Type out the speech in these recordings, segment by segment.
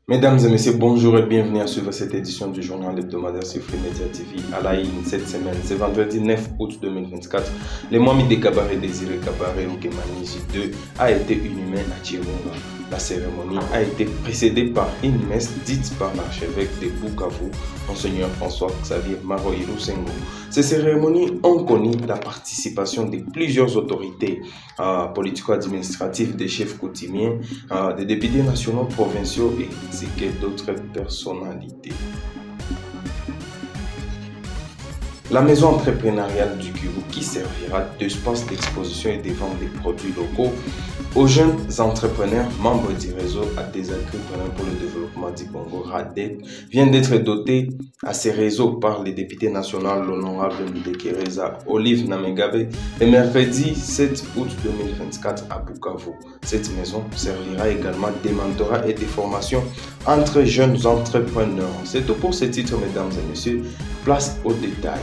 Mesdames et messieurs, bonjour et bienvenue à suivre cette édition du journal hebdomadaire sur Free Media TV. À la une cette semaine, c'est vendredi 9 août 2024. Le Mohamed Kabaré Désiré Kabaré Oukemani J2 a été inhumé à Tchirunga. La cérémonie a été précédée par une messe dite par l'archevêque de Bukavu, Monseigneur François-Xavier Maroïlou Sengo. Ces cérémonies ont connu la participation de plusieurs autorités politico-administratives, des chefs coutumiers, des députés nationaux, provinciaux et ainsi que d'autres personnalités. La maison entrepreneuriale du Kivu qui servira d'espace d'exposition et de vente des produits locaux aux jeunes entrepreneurs membres du réseau à des entrepreneurs pour le développement du Congo RADEC vient d'être dotée à ces réseaux par le député national l'honorable Ndekereza Olive Namegabe le mercredi 7 août 2024 à Bukavu. Cette maison servira également des mentorats et des formations entre jeunes entrepreneurs. C'est tout pour ce titre, mesdames et messieurs. Place aux détails.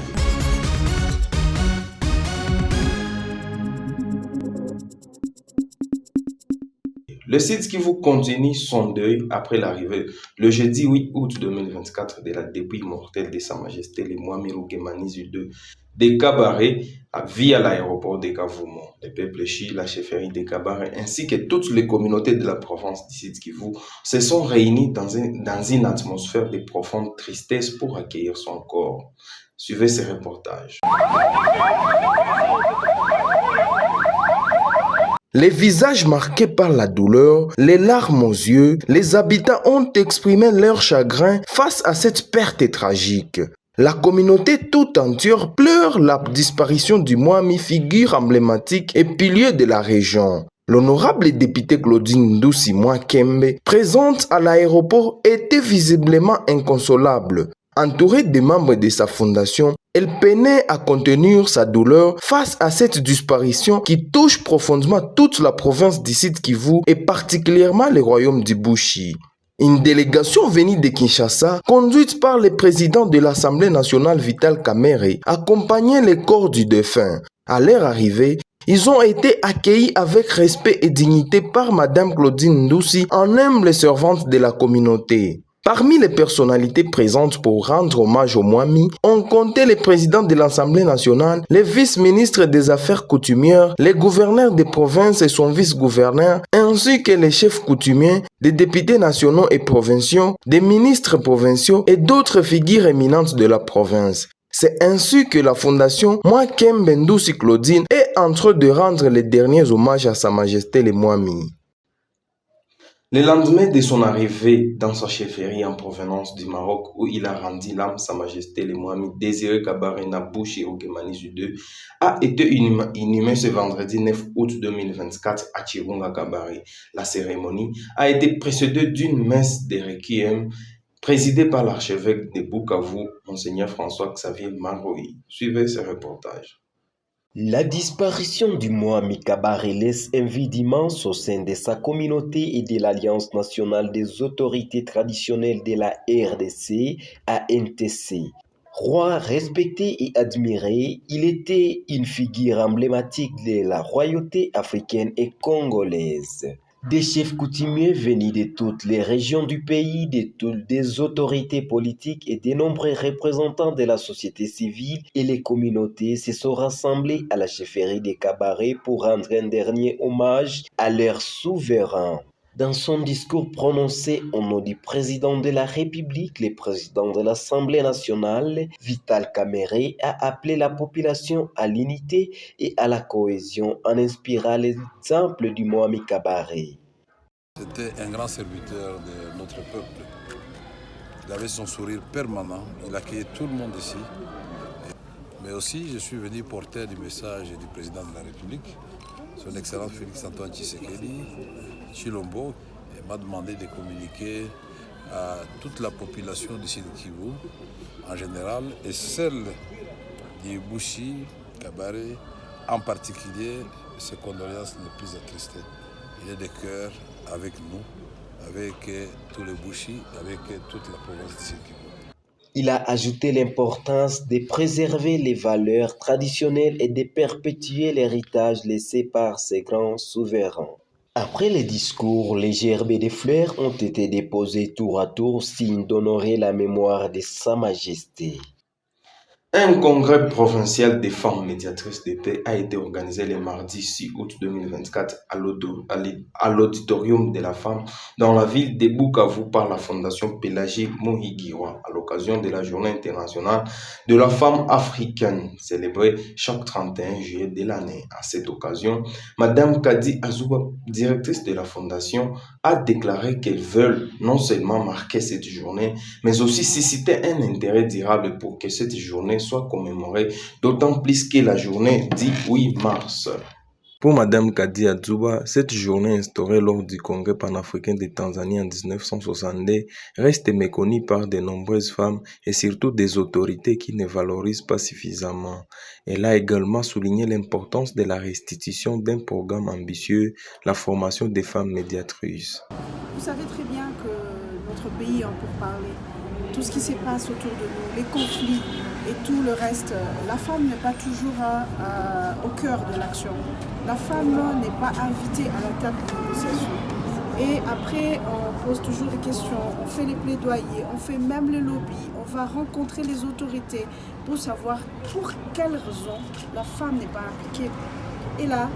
Le site qui vous continue son deuil après l'arrivée le jeudi 8 août 2024 de la dépouille mortelle de Sa Majesté le Mohamed Oukemani J2 de Kabaré via l'aéroport de Kavumo. Le peuple chi, la chefferie de Kabaré ainsi que toutes les communautés de la province du Sud Kivu se sont réunis dans une atmosphère de profonde tristesse pour accueillir son corps. Suivez ce reportage. Les visages marqués par la douleur, les larmes aux yeux, les habitants ont exprimé leur chagrin face à cette perte tragique. La communauté tout entière pleure la disparition du Moami, figure emblématique et pilier de la région. L'honorable député Claudine Ndousi Mwakembe, présente à l'aéroport, était visiblement inconsolable. Entourée des membres de sa fondation, elle peinait à contenir sa douleur face à cette disparition qui touche profondément toute la province du Sud Kivu et particulièrement le royaume du Bushi. Une délégation venue de Kinshasa, conduite par le président de l'Assemblée nationale Vital Kamerhe, accompagnait les corps du défunt. À leur arrivée, ils ont été accueillis avec respect et dignité par Madame Claudine Ndousi, en humble servante de la communauté. Parmi les personnalités présentes pour rendre hommage au Moami, on comptait le président de l'Assemblée nationale, les vice-ministres des Affaires coutumières, les gouverneurs des provinces et son vice-gouverneur, ainsi que les chefs coutumiers, des députés nationaux et provinciaux, des ministres provinciaux et d'autres figures éminentes de la province. C'est ainsi que la fondation Mwakembe Ndousi Claudine est en train de rendre les derniers hommages à Sa Majesté le Moami. Le lendemain de son arrivée dans sa chefferie en provenance du Maroc, où il a rendu l'âme, Sa Majesté le Mohamed Désiré Kabaré Nabouchi Oukemani J2 a été inhumé ce vendredi 9 août 2024 à Tchirunga Kabaré. La cérémonie a été précédée d'une messe de requiem présidée par l'archevêque de Bukavu, Monseigneur François-Xavier Maroï. Suivez ce reportage. La disparition du Mohamed Kabaré laisse un vide immense au sein de sa communauté et de l'Alliance nationale des autorités traditionnelles de la RDC, ANTC. Roi respecté et admiré, il était une figure emblématique de la royauté africaine et congolaise. Des chefs coutumiers venus de toutes les régions du pays, des autorités politiques et de nombreux représentants de la société civile et les communautés se sont rassemblés à la chefferie de Kabaré pour rendre un dernier hommage à leur souverain. Dans son discours prononcé au nom du président de la République, le président de l'Assemblée nationale, Vital Kamerhe, a appelé la population à l'unité et à la cohésion en inspirant l'exemple du Mohamed Kabaré. C'était un grand serviteur de notre peuple. Il avait son sourire permanent, il accueillait tout le monde ici. Mais aussi, je suis venu porter du message du président de la République, son Excellence Félix-Antoine Tshisekedi, Chilombo, et m'a demandé de communiquer à toute la population du Sud Kivu en général et celle du Bushi, Kabaré, en particulier, ses condoléances les plus attristées. Il est de cœur avec nous, avec tous les Bushi, avec toute la province du Sud Kivu. Il a ajouté l'importance de préserver les valeurs traditionnelles et de perpétuer l'héritage laissé par ces grands souverains. Après les discours, les gerbes de fleurs ont été déposées tour à tour, signe d'honorer la mémoire de Sa Majesté. Un congrès provincial des femmes médiatrices de paix a été organisé le mardi 6 août 2024 à l'auditorium de la femme dans la ville de Bukavu par la Fondation Pélagie Muhigirwa à l'occasion de la Journée internationale de la femme africaine célébrée chaque 31 juillet de l'année. À cette occasion, Madame Kadi Azouba, directrice de la Fondation, a déclaré qu'elle veut non seulement marquer cette journée, mais aussi susciter un intérêt durable pour que cette journée soit commémorée, d'autant plus que la journée dit 8 mars. Pour Madame Kadi Adzuba, cette journée instaurée lors du Congrès panafricain de Tanzanie en 1962 reste méconnue par de nombreuses femmes et surtout des autorités qui ne valorisent pas suffisamment. Elle a également souligné l'importance de la restitution d'un programme ambitieux, la formation des femmes médiatrices. Vous savez très bien que notre pays en pourparlers, tout ce qui se passe autour de nous, les conflits et tout le reste, la femme n'est pas toujours au cœur de l'action. La femme n'est pas invitée à la table de négociation. Et après, on pose toujours des questions, on fait les plaidoyers, on fait même les lobbies, on va rencontrer les autorités pour savoir pour quelles raisons la femme n'est pas impliquée. Et là,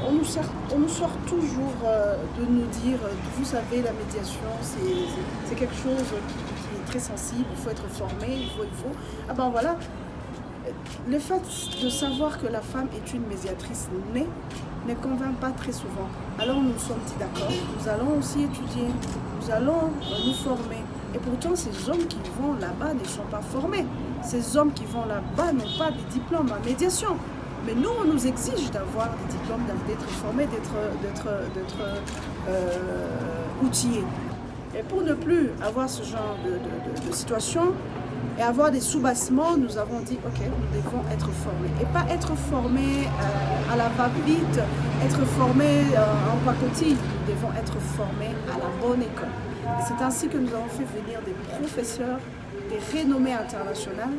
on nous sort toujours de nous dire, vous savez, la médiation, c'est quelque chose qui est très sensible, il faut être formé, il faut. Ah ben voilà, le fait de savoir que la femme est une médiatrice née ne convainc pas très souvent. Alors nous sommes dit d'accord, nous allons aussi étudier, nous allons nous former. Et pourtant, ces hommes qui vont là-bas ne sont pas formés. Ces hommes qui vont là-bas n'ont pas de diplôme en médiation. Mais nous, on nous exige d'avoir des diplômes, d'être formés, d'être outillés. Et pour ne plus avoir ce genre de situation et avoir des soubassements, nous avons dit, ok, nous devons être formés. Et pas être formés à la va-vite, être formés en pacotille. Nous devons être formés à la bonne école. Et c'est ainsi que nous avons fait venir des professeurs, des renommées internationales.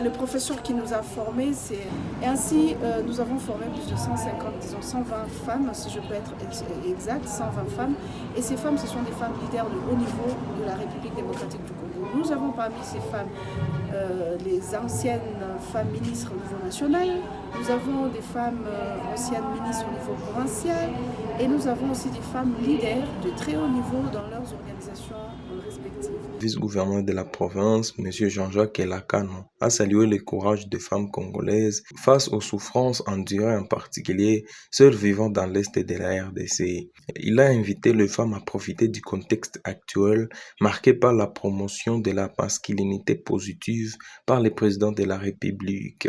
Le professeur qui nous a formés, et ainsi nous avons formé plus de 150, disons 120 femmes, si je peux être exact, 120 femmes. Et ces femmes, ce sont des femmes leaders de haut niveau de la République démocratique du Congo. Nous avons parmi ces femmes les anciennes femmes ministres au niveau national, nous avons des femmes anciennes ministres au niveau provincial, et nous avons aussi des femmes leaders de très haut niveau dans leurs organisations respectives. Vice-gouverneur de la province, M. Jean-Jacques Elakano, a salué le courage des femmes congolaises face aux souffrances endurées, en particulier celles vivant dans l'est de la RDC. Il a invité les femmes à profiter du contexte actuel marqué par la promotion de la masculinité positive par le président de la République.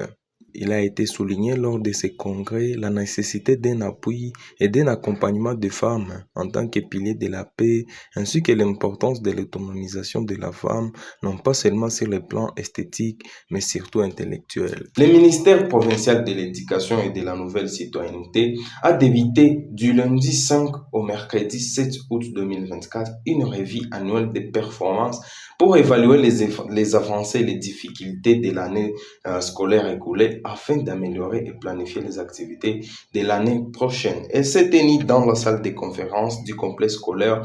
Il a été souligné lors de ces congrès la nécessité d'un appui et d'un accompagnement des femmes en tant que pilier de la paix, ainsi que l'importance de l'autonomisation de la femme, non pas seulement sur le plan esthétique, mais surtout intellectuel. Le ministère provincial de l'Éducation et de la Nouvelle Citoyenneté a débuté du lundi 5 au mercredi 7 août 2024 une revue annuelle des performances pour évaluer les avancées et les difficultés de l'année scolaire écoulée afin d'améliorer et planifier les activités de l'année prochaine. Elle s'est tenue dans la salle de conférence du complexe scolaire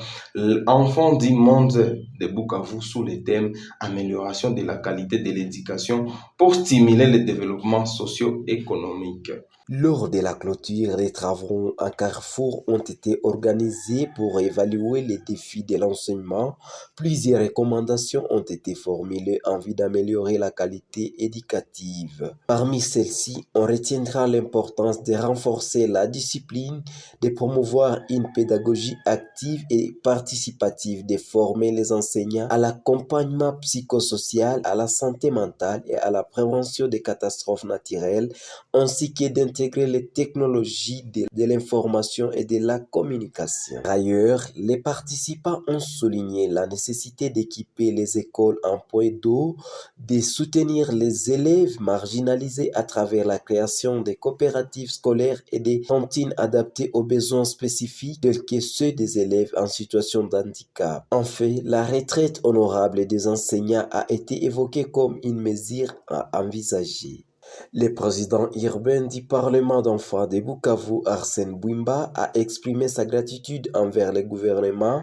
Enfants du monde de Bukavu sous le thème Amélioration de la qualité de l'éducation pour stimuler le développement socio-économique. Lors de la clôture, des travaux à Carrefour ont été organisés pour évaluer les défis de l'enseignement. Plusieurs recommandations ont été formulées en vue d'améliorer la qualité éducative. Parmi celles-ci, on retiendra l'importance de renforcer la discipline, de promouvoir une pédagogie active et participative, de former les enseignants à l'accompagnement psychosocial, à la santé mentale et à la prévention des catastrophes naturelles, ainsi que d'intégrer les technologies de l'information et de la communication. Par ailleurs, les participants ont souligné la nécessité d'équiper les écoles en points d'eau, de soutenir les élèves marginalisés à travers la création des coopératives scolaires et des cantines adaptées aux besoins spécifiques tels que ceux des élèves en situation de handicap. Enfin, la retraite honorable des enseignants a été évoquée comme une mesure à envisager. Le président urbain du Parlement d'enfants de Bukavu, Arsène Bouimba, a exprimé sa gratitude envers le gouvernement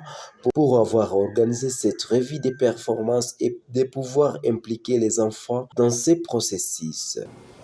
pour avoir organisé cette revue des performances et de pouvoir impliquer les enfants dans ces processus.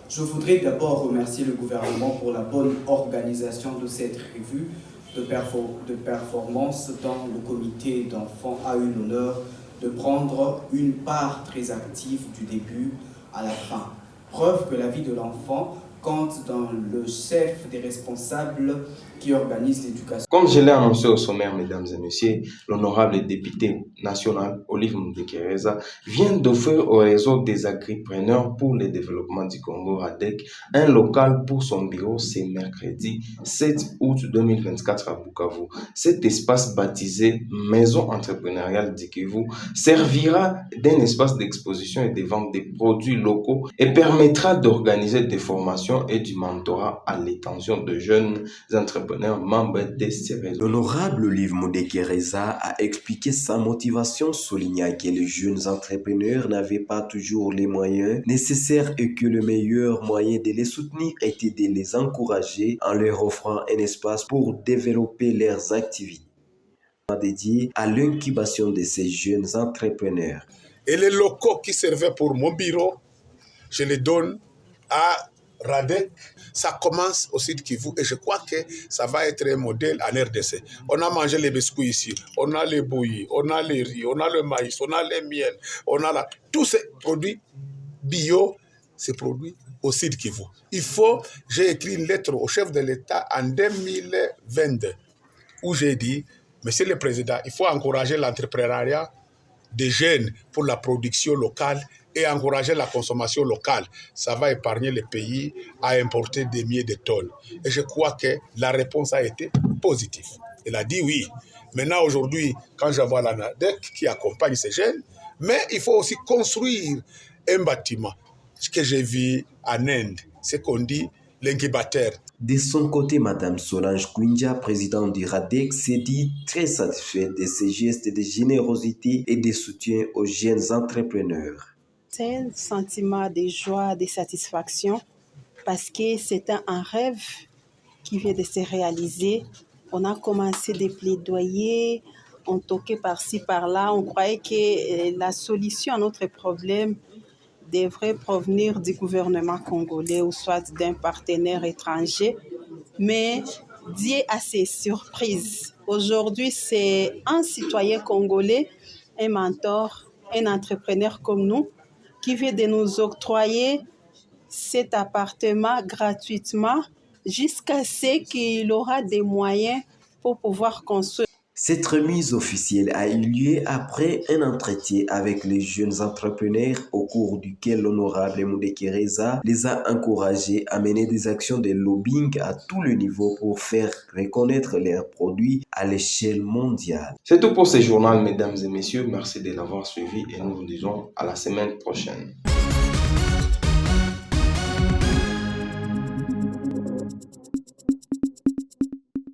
Je voudrais d'abord remercier le gouvernement pour la bonne organisation de cette revue de performance dont le comité d'enfants a eu l'honneur de prendre une part très active du début à la fin. Preuve que la vie de l'enfant compte dans le chef des responsables qui organise l'éducation. Comme je l'ai annoncé au sommaire, mesdames et messieurs, l'honorable député national Olive Mudekereza vient d'offrir au réseau des agripreneurs pour le développement du Congo RADEC un local pour son bureau ce mercredi 7 août 2024 à Bukavu. Cet espace baptisé Maison entrepreneuriale du Kivu servira d'un espace d'exposition et de vente des produits locaux et permettra d'organiser des formations et du mentorat à l'attention de jeunes entrepreneurs membres de ces réseaux. L'honorable Olive Mudekereza a expliqué sa motivation, soulignant que les jeunes entrepreneurs n'avaient pas toujours les moyens nécessaires et que le meilleur moyen de les soutenir était de les encourager en leur offrant un espace pour développer leurs activités dédiées à l'incubation de ces jeunes entrepreneurs. Et les locaux qui servaient pour mon bureau, je les donne à RADEC. Ça commence au Sud Kivu et je crois que ça va être un modèle en RDC. On a mangé les biscuits ici, on a les bouillies, on a les riz, on a le maïs, on a les miel, on a tous ces produits bio, ces produits au Sud Kivu. J'ai écrit une lettre au chef de l'État en 2022 où j'ai dit, Monsieur le Président, il faut encourager l'entrepreneuriat des jeunes pour la production locale et encourager la consommation locale. Ça va épargner le pays à importer des milliers de tonnes. Et je crois que la réponse a été positive. Elle a dit oui. Maintenant, aujourd'hui, quand je vois la NADEC qui accompagne ces jeunes, mais il faut aussi construire un bâtiment. Ce que j'ai vu en Inde, c'est qu'on dit l'incubateur. De son côté, Madame Solange Kwinja, présidente du RADEC, s'est dit très satisfaite de ces gestes de générosité et de soutien aux jeunes entrepreneurs. C'est un sentiment de joie, de satisfaction, parce que c'est un rêve qui vient de se réaliser. On a commencé des plaidoyers, on toquait par-ci, par-là. On croyait que la solution à notre problème devrait provenir du gouvernement congolais ou soit d'un partenaire étranger. Mais Dieu a ses surprises. Aujourd'hui, c'est un citoyen congolais, un mentor, un entrepreneur comme nous, qui vient de nous octroyer cet appartement gratuitement jusqu'à ce qu'il aura des moyens pour pouvoir construire. Cette remise officielle a eu lieu après un entretien avec les jeunes entrepreneurs au cours duquel l'honorable Mudekereza les a encouragés à mener des actions de lobbying à tout le niveau pour faire reconnaître leurs produits à l'échelle mondiale. C'est tout pour ce journal, mesdames et messieurs. Merci de l'avoir suivi et nous vous disons à la semaine prochaine.